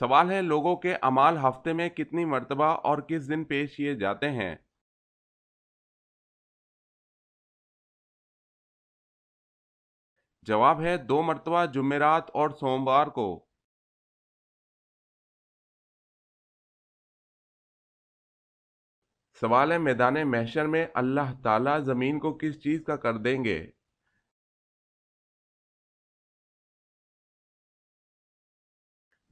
سوال ہے لوگوں کے اعمال ہفتے میں کتنی مرتبہ اور کس دن پیش کیے جاتے ہیں؟ جواب ہے 2 مرتبہ جمعرات اور سوموار کو۔ سوال ہے میدان محشر میں اللہ تعالیٰ زمین کو کس چیز کا کر دیں گے؟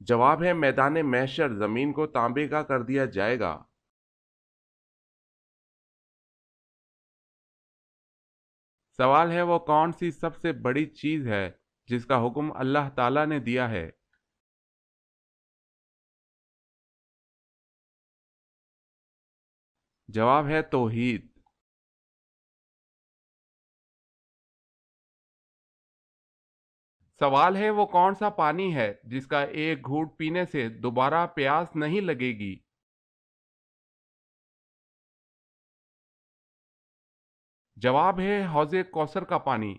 جواب ہے میدان محشر زمین کو تانبے کا کر دیا جائے گا۔ سوال ہے وہ کون سی سب سے بڑی چیز ہے جس کا حکم اللہ تعالیٰ نے دیا ہے؟ جواب ہے توحید۔ سوال ہے وہ کون سا پانی ہے جس کا ایک گھونٹ پینے سے دوبارہ پیاس نہیں لگے گی؟ جواب ہے حوض کوثر کا پانی۔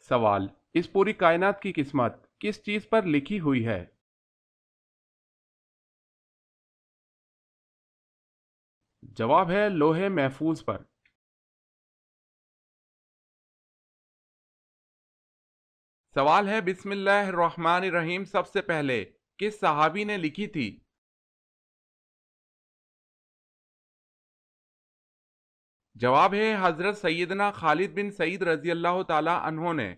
سوال اس پوری کائنات کی قسمت کس چیز پر لکھی ہوئی ہے؟ جواب ہے لوح محفوظ پر۔ سوال ہے بسم اللہ الرحمن الرحیم سب سے پہلے کس صحابی نے لکھی تھی؟ جواب ہے حضرت سیدنا خالد بن سعید رضی اللہ تعالی عنہ نے۔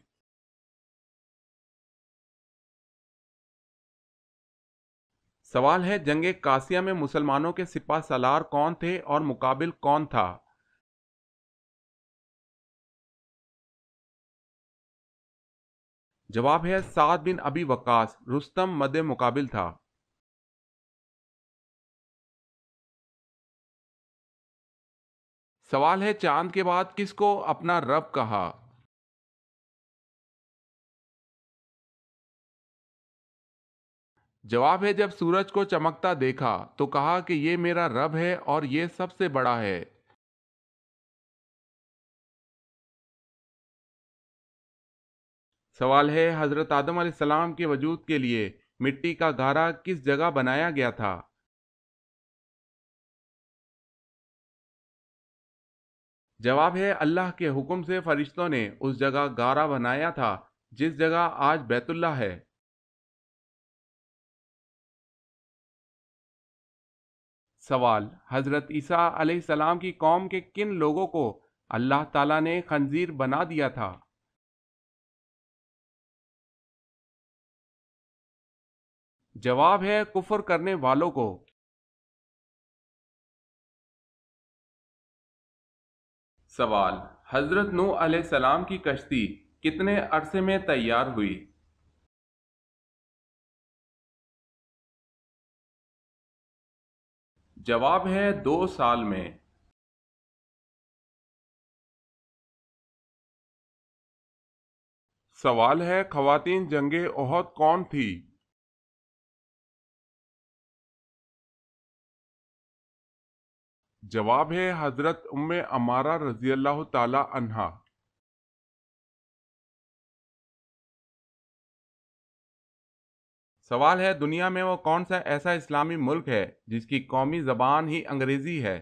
سوال ہے جنگ قاسیہ میں مسلمانوں کے سپہ سالار کون تھے اور مقابل کون تھا؟ جواب ہے سعد بن ابی وقاص، رستم مد مقابل تھا۔ سوال ہے چاند کے بعد کس کو اپنا رب کہا؟ جواب ہے جب سورج کو چمکتا دیکھا تو کہا کہ یہ میرا رب ہے اور یہ سب سے بڑا ہے۔ سوال ہے حضرت آدم علیہ السلام کے وجود کے لیے مٹی کا گھارا کس جگہ بنایا گیا تھا؟ جواب ہے اللہ کے حکم سے فرشتوں نے اس جگہ گارا بنایا تھا جس جگہ آج بیت اللہ ہے۔ سوال حضرت عیسیٰ علیہ السلام کی قوم کے کن لوگوں کو اللہ تعالیٰ نے خنزیر بنا دیا تھا؟ جواب ہے کفر کرنے والوں کو۔ سوال حضرت نوح علیہ السلام کی کشتی کتنے عرصے میں تیار ہوئی؟ جواب ہے 2 سال میں۔ سوال ہے خواتین جنگ احد کون تھی؟ جواب ہے حضرت ام عمارہ رضی اللہ تعالی عنہا۔ سوال ہے دنیا میں وہ کون سا ایسا اسلامی ملک ہے جس کی قومی زبان ہی انگریزی ہے؟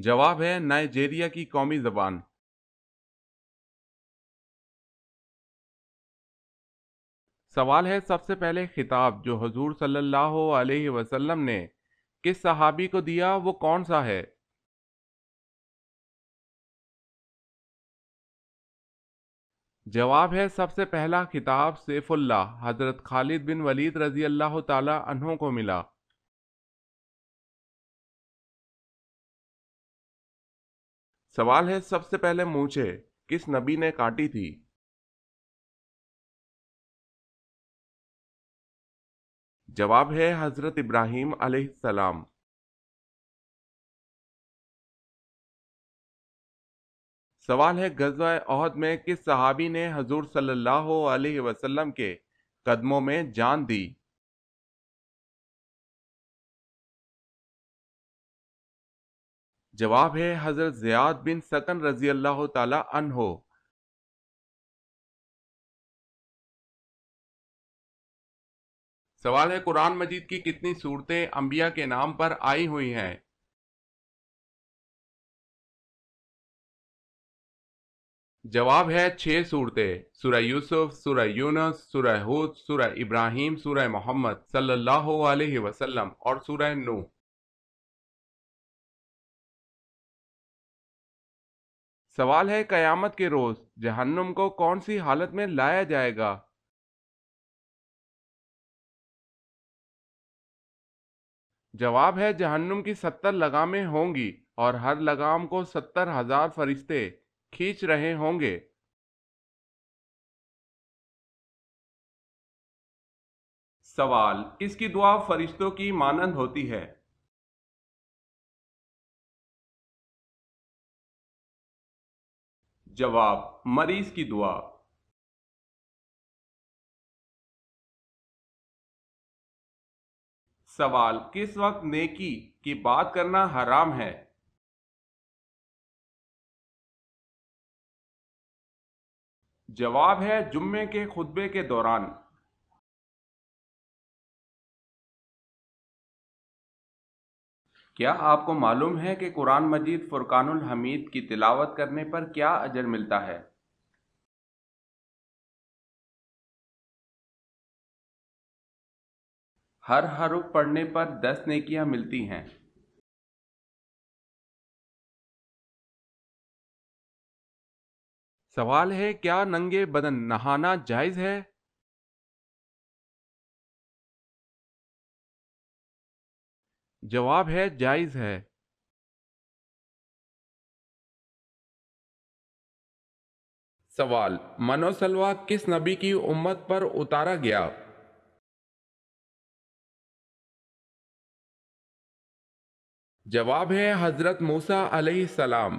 جواب ہے نائجیریا کی قومی زبان۔ سوال ہے سب سے پہلے خطاب جو حضور صلی اللہ علیہ وسلم نے کس صحابی کو دیا وہ کون سا ہے؟ جواب ہے سب سے پہلا خطاب سیف اللہ حضرت خالد بن ولید رضی اللہ تعالی عنہ کو ملا۔ سوال ہے سب سے پہلے مونچھیں کس نبی نے کاٹی تھی؟ جواب ہے حضرت ابراہیم علیہ السلام۔ سوال ہے غزوہ احد میں کس صحابی نے حضور صلی اللہ علیہ وسلم کے قدموں میں جان دی؟ جواب ہے حضرت زیاد بن سکن رضی اللہ تعالی عنہ۔ سوال ہے قرآن مجید کی کتنی صورتیں انبیاء کے نام پر آئی ہوئی ہیں؟ جواب ہے 6 صورتیں: سورہ یوسف، سورہ یونس، سورہ ہود، سورہ ابراہیم، سورہ محمد صلی اللہ علیہ وسلم اور سورہ نوح۔ سوال ہے قیامت کے روز جہنم کو کون سی حالت میں لایا جائے گا؟ جواب ہے جہنم کی 70 لگامیں ہوں گی اور ہر لگام کو 70,000 فرشتے کھینچ رہے ہوں گے۔ سوال: کس کی دعا فرشتوں کی مانند ہوتی ہے؟ جواب: مریض کی دعا۔ سوال: کس وقت نیکی کی بات کرنا حرام ہے؟ جواب ہے جمعے کے خطبے کے دوران۔ کیا آپ کو معلوم ہے کہ قرآن مجید فرقان الحمید کی تلاوت کرنے پر کیا اجر ملتا ہے؟ ہر حرف پڑھنے پر 10 نیکیاں ملتی ہیں۔ سوال ہے کیا ننگے بدن نہانا جائز ہے؟ جواب ہے جائز ہے۔ سوال: من و سلوہ کس نبی کی امت پر اتارا گیا؟ جواب ہے حضرت موسیٰ علیہ السلام۔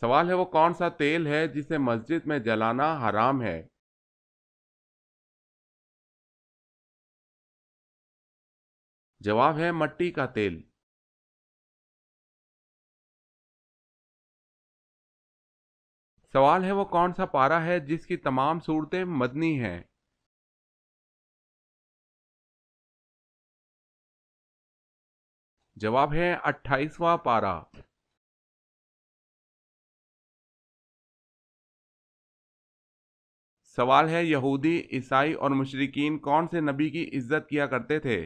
سوال ہے وہ کون سا تیل ہے جسے مسجد میں جلانا حرام ہے؟ جواب ہے مٹی کا تیل۔ سوال ہے وہ کون سا پارہ ہے جس کی تمام صورتیں مدنی ہیں؟ جواب ہے 28واں پارہ۔ سوال ہے یہودی، عیسائی اور مشرکین کون سے نبی کی عزت کیا کرتے تھے؟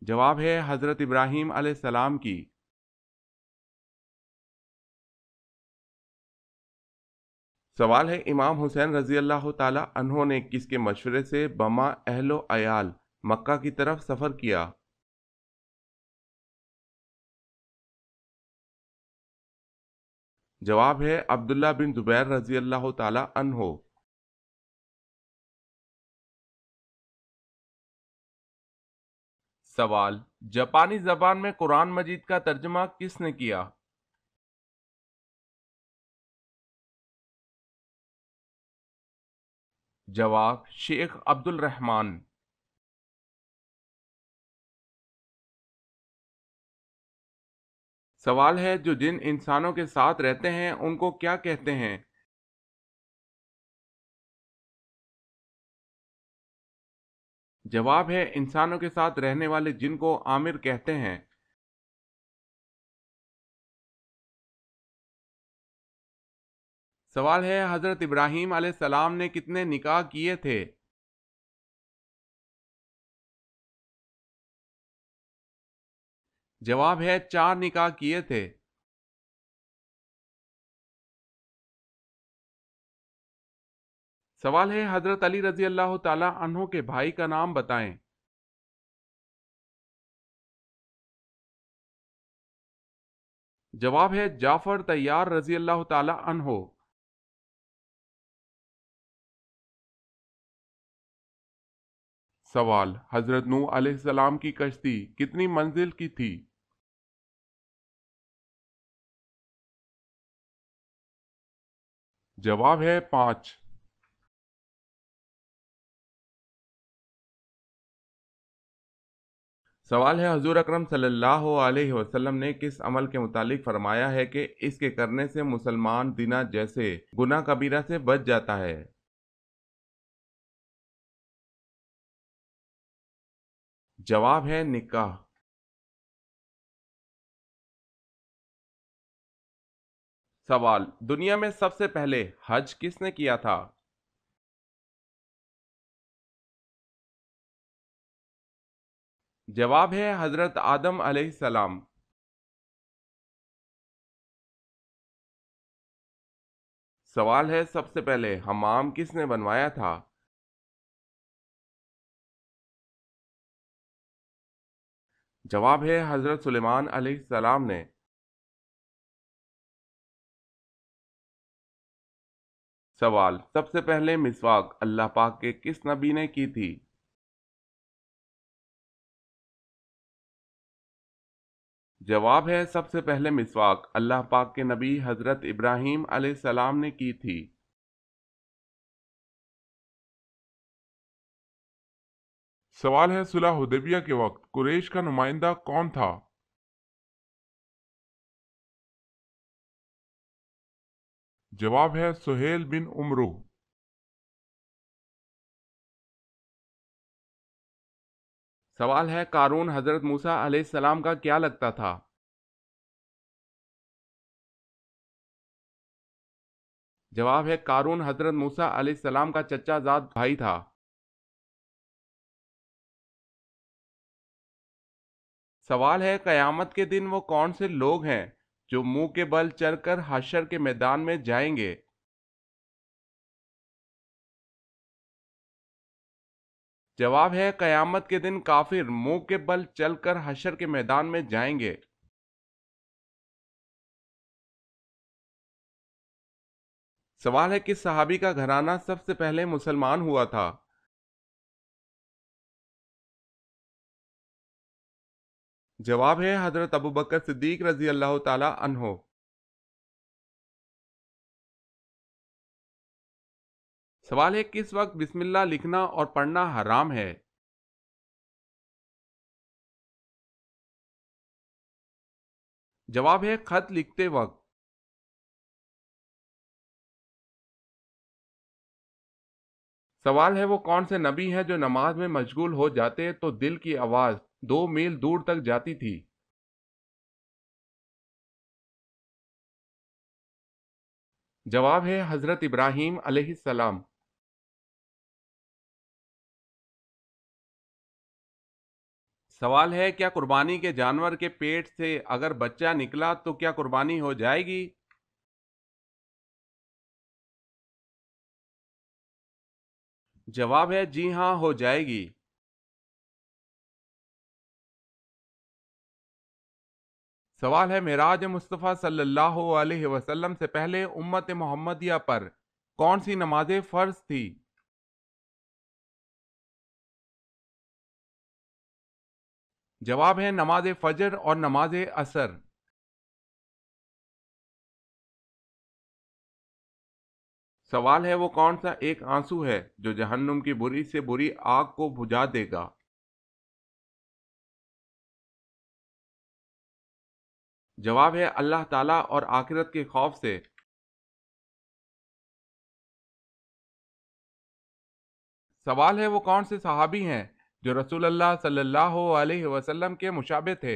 جواب ہے حضرت ابراہیم علیہ السلام کی۔ سوال ہے امام حسین رضی اللہ تعالی عنہ نے کس کے مشورے سے بما اہل و عیال مکہ کی طرف سفر کیا؟ جواب ہے عبداللہ بن زبیر رضی اللہ تعالی عنہ۔ سوال: جاپانی زبان میں قرآن مجید کا ترجمہ کس نے کیا؟ جواب: شیخ عبد الرحمن۔ سوال ہے جو جن انسانوں کے ساتھ رہتے ہیں ان کو کیا کہتے ہیں؟ جواب ہے انسانوں کے ساتھ رہنے والے جن کو عامر کہتے ہیں۔ سوال ہے حضرت ابراہیم علیہ السلام نے کتنے نکاح کیے تھے؟ جواب ہے 4 نکاح کیے تھے۔ سوال ہے حضرت علی رضی اللہ تعالی عنہ کے بھائی کا نام بتائیں۔ جواب ہے جعفر طیار رضی اللہ تعالی عنہ۔ سوال: حضرت نوح علیہ السلام کی کشتی کتنی منزل کی تھی؟ جواب ہے 5۔ سوال ہے، حضور اکرم صلی اللہ علیہ وسلم نے کس عمل کے متعلق فرمایا ہے کہ اس کے کرنے سے مسلمان زنا جیسے گناہ کبیرہ سے بچ جاتا ہے؟ جواب ہے نکاح۔ سوال، دنیا میں سب سے پہلے حج کس نے کیا تھا؟ جواب ہے حضرت آدم علیہ السلام۔ سوال ہے، سب سے پہلے حمام کس نے بنوایا تھا؟ جواب ہے حضرت سلیمان علیہ السلام نے۔ سوال، سب سے پہلے مسواک اللہ پاک کے کس نبی نے کی تھی؟ جواب ہے سب سے پہلے مسواک اللہ پاک کے نبی حضرت ابراہیم علیہ السلام نے کی تھی۔ سوال ہے، صلح حدیبیہ کے وقت قریش کا نمائندہ کون تھا؟ جواب ہے سہیل بن عمرو۔ سوال ہے، قارون حضرت موسیٰ علیہ السلام کا کیا لگتا تھا؟ جواب ہے قارون حضرت موسیٰ علیہ السلام کا چچا زاد بھائی تھا۔ سوال ہے، قیامت کے دن وہ کون سے لوگ ہیں جو منہ کے بل چل کر حشر کے میدان میں جائیں گے؟ جواب ہے قیامت کے دن کافر منہ کے بل چل کر حشر کے میدان میں جائیں گے۔ سوال ہے، کس صحابی کا گھرانہ سب سے پہلے مسلمان ہوا تھا؟ جواب ہے حضرت ابوبکر صدیق رضی اللہ تعالی عنہ۔ سوال ہے، کس وقت بسم اللہ لکھنا اور پڑھنا حرام ہے؟ جواب ہے خط لکھتے وقت۔ سوال ہے، وہ کون سے نبی ہیں جو نماز میں مشغول ہو جاتے تو دل کی آواز 2 میل دور تک جاتی تھی؟ جواب ہے حضرت ابراہیم علیہ السلام۔ سوال ہے، کیا قربانی کے جانور کے پیٹ سے اگر بچہ نکلا تو کیا قربانی ہو جائے گی؟ جواب ہے جی ہاں، ہو جائے گی۔ سوال ہے، معراج مصطفیٰ صلی اللہ علیہ وسلم سے پہلے امت محمدیہ پر کون سی نمازیں فرض تھی؟ جواب ہے نماز فجر اور نماز عصر۔ سوال ہے، وہ کون سا ایک آنسو ہے جو جہنم کی بری سے بری آگ کو بجھا دے گا؟ جواب ہے اللہ تعالیٰ اور آخرت کے خوف سے۔ سوال ہے، وہ کون سے صحابی ہیں جو رسول اللہ صلی اللہ علیہ وسلم کے مشابہ تھے؟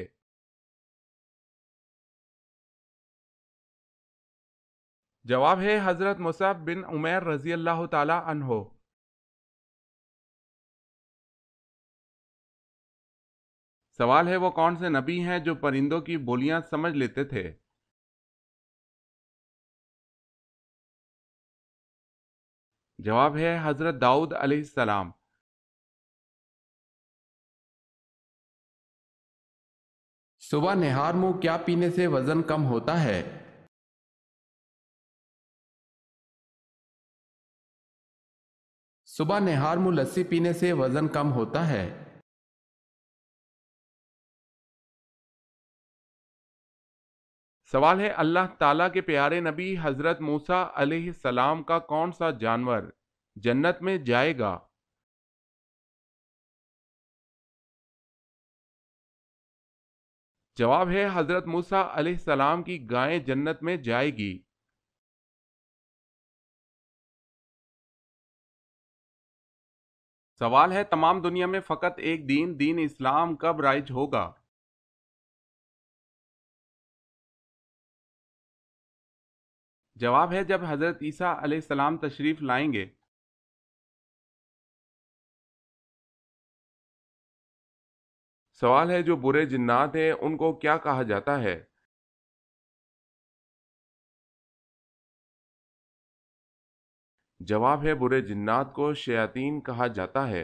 جواب ہے حضرت مصعب بن عمیر رضی اللہ تعالی عنہ۔ سوال ہے، وہ کون سے نبی ہیں جو پرندوں کی بولیاں سمجھ لیتے تھے؟ جواب ہے حضرت داؤد علیہ السلام۔ صبح نہار منہ کیا پینے سے وزن کم ہوتا ہے؟ صبح نہار منہ لسی پینے سے وزن کم ہوتا ہے۔ سوال ہے، اللہ تعالیٰ کے پیارے نبی حضرت موسیٰ علیہ السلام کا کون سا جانور جنت میں جائے گا؟ جواب ہے حضرت موسیٰ علیہ السلام کی گائیں جنت میں جائے گی۔ سوال ہے تمام دنیا میں فقط ایک دین اسلام کب رائج ہوگا؟ جواب ہے جب حضرت عیسیٰ علیہ السلام تشریف لائیں گے۔ سوال ہے جو برے جنات ہیں ان کو کیا کہا جاتا ہے؟ جواب ہے برے جنات کو شیاطین کہا جاتا ہے۔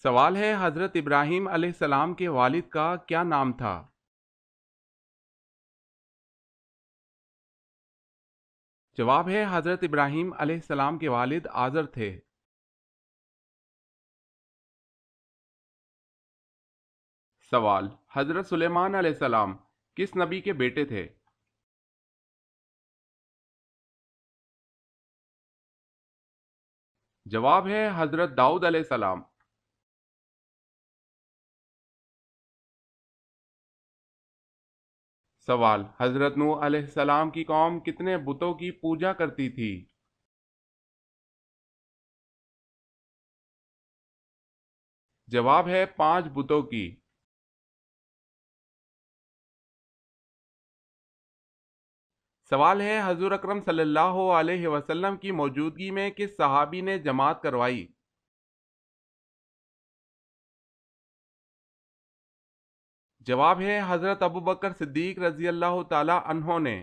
سوال ہے حضرت ابراہیم علیہ السلام کے والد کا کیا نام تھا؟ جواب ہے حضرت ابراہیم علیہ السلام کے والد آزر تھے۔ سوال حضرت سلیمان علیہ السلام کس نبی کے بیٹے تھے؟ جواب ہے حضرت داؤد علیہ السلام۔ سوال حضرت نوح علیہ السلام کی قوم کتنے بتوں کی پوجا کرتی تھی؟ جواب ہے 5 بتوں کی۔ سوال ہے حضور اکرم صلی اللہ علیہ وسلم کی موجودگی میں کس صحابی نے جماعت کروائی؟ جواب ہے حضرت ابوبکر صدیق رضی اللہ تعالی عنہ نے۔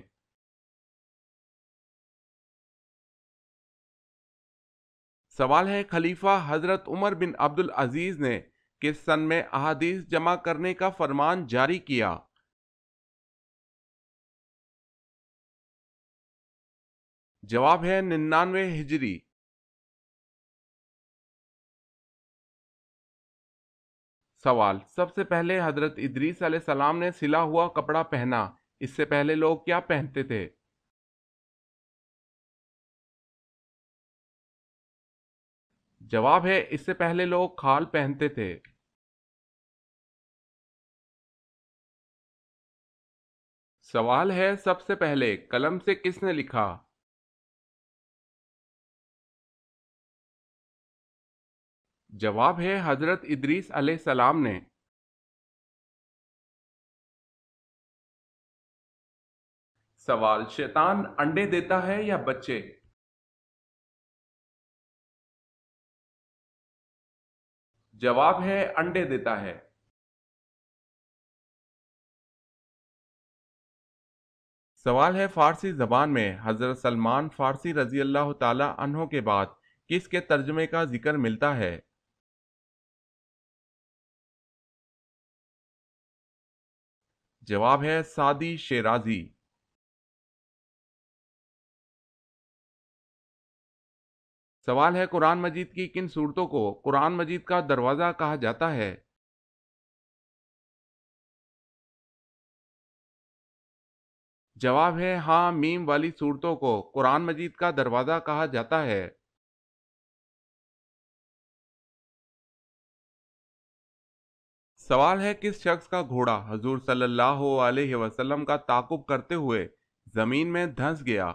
سوال ہے خلیفہ حضرت عمر بن عبد العزیز نے کس سن میں احادیث جمع کرنے کا فرمان جاری کیا؟ جواب ہے 99 ہجری۔ سوال سب سے پہلے حضرت ادریس علیہ السلام نے سلا ہوا کپڑا پہنا، اس سے پہلے لوگ کیا پہنتے تھے؟ جواب ہے اس سے پہلے لوگ کھال پہنتے تھے۔ سوال ہے سب سے پہلے قلم سے کس نے لکھا؟ جواب ہے حضرت ادریس علیہ السلام نے۔ سوال شیطان انڈے دیتا ہے یا بچے؟ جواب ہے انڈے دیتا ہے۔ سوال ہے فارسی زبان میں حضرت سلمان فارسی رضی اللہ تعالی عنہ کے بعد کس کے ترجمے کا ذکر ملتا ہے؟ جواب ہے سعدی شیرازی۔ سوال ہے قرآن مجید کی کن صورتوں کو قرآن مجید کا دروازہ کہا جاتا ہے؟ جواب ہے ہاں میم والی صورتوں کو قرآن مجید کا دروازہ کہا جاتا ہے۔ سوال ہے کس شخص کا گھوڑا حضور صلی اللہ علیہ وسلم کا تعاقب کرتے ہوئے زمین میں دھنس گیا؟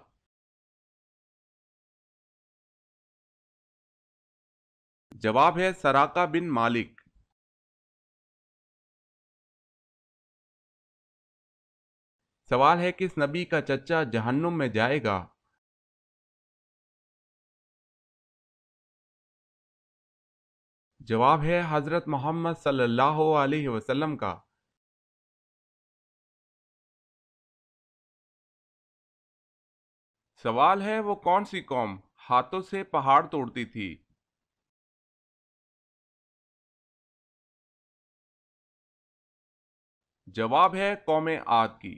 جواب ہے سراقہ بن مالک۔ سوال ہے کس نبی کا چچا جہنم میں جائے گا؟ جواب ہے حضرت محمد صلی اللہ علیہ وسلم کا۔ سوال ہے وہ کون سی قوم ہاتھوں سے پہاڑ توڑتی تھی؟ جواب ہے قوم عاد کی۔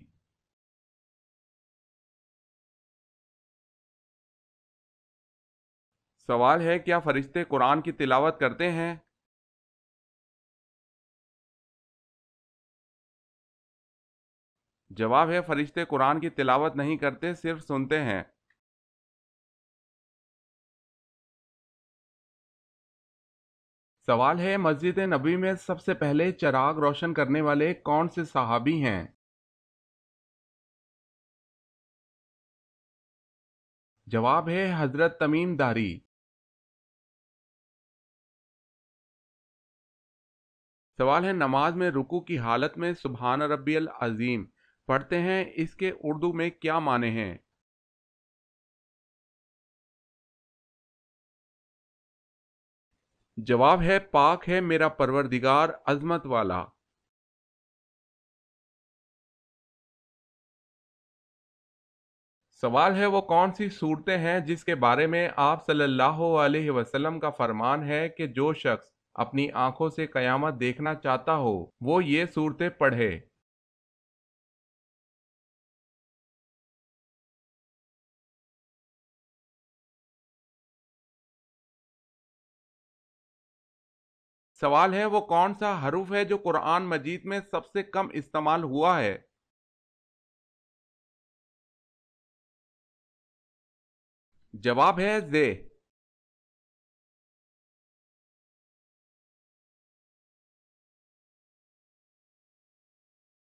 سوال ہے کیا فرشتے قرآن کی تلاوت کرتے ہیں؟ جواب ہے فرشتے قرآن کی تلاوت نہیں کرتے، صرف سنتے ہیں۔ سوال ہے مسجد نبوی میں سب سے پہلے چراغ روشن کرنے والے کون سے صحابی ہیں؟ جواب ہے حضرت تمیم داری۔ سوال ہے نماز میں رکوع کی حالت میں سبحان ربی العظیم پڑھتے ہیں، اس کے اردو میں کیا معنی ہیں؟ جواب ہے پاک ہے میرا پروردگار عظمت والا۔ سوال ہے وہ کون سی صورتیں ہیں جس کے بارے میں آپ صلی اللہ علیہ وسلم کا فرمان ہے کہ جو شخص اپنی آنکھوں سے قیامت دیکھنا چاہتا ہو وہ یہ صورتیں پڑھے؟ سوال ہے وہ کون سا حرف ہے جو قرآن مجید میں سب سے کم استعمال ہوا ہے؟ جواب ہے زے۔